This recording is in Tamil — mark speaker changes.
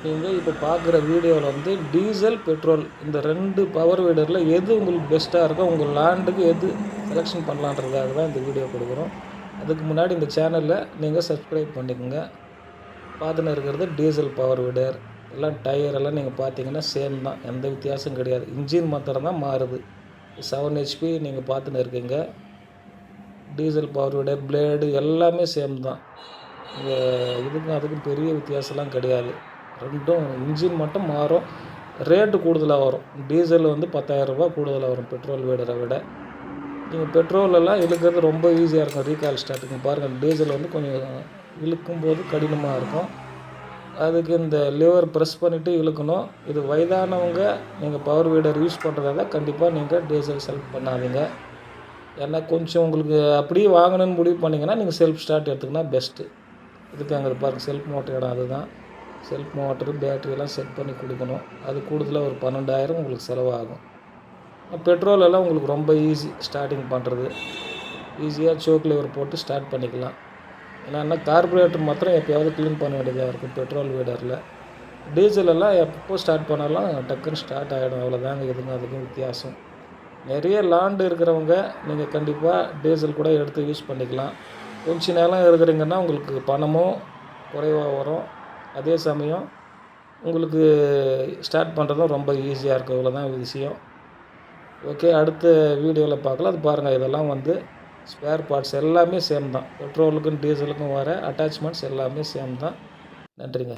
Speaker 1: நீங்கள் இப்போ பார்க்குற வீடியோவில் வந்து டீசல், பெட்ரோல் இந்த 2 பவர் வீடரில் எது உங்களுக்கு பெஸ்ட்டாக இருக்கோ, உங்கள் லேண்டுக்கு எது செலெக்ஷன் பண்ணலான்றதுக்காக தான் இந்த வீடியோ கொடுக்குறோம். அதுக்கு முன்னாடி இந்த சேனலில் நீங்கள் சப்ஸ்கிரைப் பண்ணிக்கோங்க. பார்த்துன்னு இருக்கிறது டீசல் பவர் வீடர். எல்லாம் டயர் எல்லாம் நீங்கள் பார்த்தீங்கன்னா சேம் தான், எந்த வித்தியாசம் கிடையாது. இன்ஜின் மாத்திரம் தான் மாறுது. 7 HP நீங்கள் பார்த்துன்னு இருக்கீங்க. டீசல் பவர் வீடர், பிளேடு எல்லாமே சேம் தான். இதுக்கும் அதுக்கும் பெரிய வித்தியாசம்லாம் கிடையாது. ரெண்டும் இன்ஜின் மட்டும் மாறும், ரேட்டு கூடுதலாக வரும். டீசல் வந்து 10,000 ரூபா கூடுதலாக வரும் பெட்ரோல் வீடரை விட. நீங்கள் பெட்ரோலெல்லாம் இழுக்கிறது ரொம்ப ஈஸியாக இருக்கும். ரீகால் ஸ்டார்ட்டுங்க பாருங்கள், டீசல் வந்து கொஞ்சம் இழுக்கும்போது கடினமாக இருக்கும். அதுக்கு இந்த லிவர் ப்ரெஸ் பண்ணிவிட்டு இழுக்கணும். இது வயதானவங்க நீங்கள் பவர் வீடர் யூஸ் பண்ணுறதால கண்டிப்பாக நீங்கள் டீசல் செலக்ட் பண்ணாதீங்க. ஏன்னா கொஞ்சம் உங்களுக்கு அப்படியே வாங்கணும்னு முடிவு பண்ணிங்கன்னா நீங்கள் செல்ஃப் ஸ்டார்ட் எடுத்துக்கினா பெஸ்ட்டு. இதுக்கு அங்கே பாருங்கள், செல்ஃப் மோட்டர் இடம் அதுதான். செல்ஃப் மோட்டரு, பேட்டரியெல்லாம் செட் பண்ணி கொடுக்கணும். அது கூடுதலாக ஒரு 12,000 உங்களுக்கு செலவாகும். பெட்ரோல் எல்லாம் உங்களுக்கு ரொம்ப ஈஸி ஸ்டார்டிங் பண்ணுறது. ஈஸியாக சோக் லிவர் போட்டு ஸ்டார்ட் பண்ணிக்கலாம். ஏன்னா கார்பரேட்டர் மாத்திரம் எப்போயாவது க்ளீன் பண்ண வேண்டியதாக இருக்கும் பெட்ரோல் வீடரில். டீசல் எல்லாம் எப்போ ஸ்டார்ட் பண்ணாலும் டக்குன்னு ஸ்டார்ட் ஆகிடும். அவ்வளோதாங்க இதுங்க அதுக்கும் வித்தியாசம். நிறைய லேண்டு இருக்கிறவங்க நீங்கள் கண்டிப்பாக டீசல் கூட எடுத்து யூஸ் பண்ணிக்கலாம். கொஞ்சம் நேரம் இருக்கிறீங்கன்னா உங்களுக்கு பணமும் குறைவாக வரும். அதே சமயம் உங்களுக்கு ஸ்டார்ட் பண்ணுறதும் ரொம்ப ஈஸியாக இருக்கும். இவ்வளோதான் விஷயம். ஓகே, அடுத்த வீடியோவில் பார்க்கலாம். அது பாருங்கள், இதெல்லாம் வந்து ஸ்பேர் பார்ட்ஸ் எல்லாமே சேம் தான். பெட்ரோலுக்கும் டீசலுக்கும் வர அட்டாச்மெண்ட்ஸ் எல்லாமே சேம் தான். நன்றிங்க.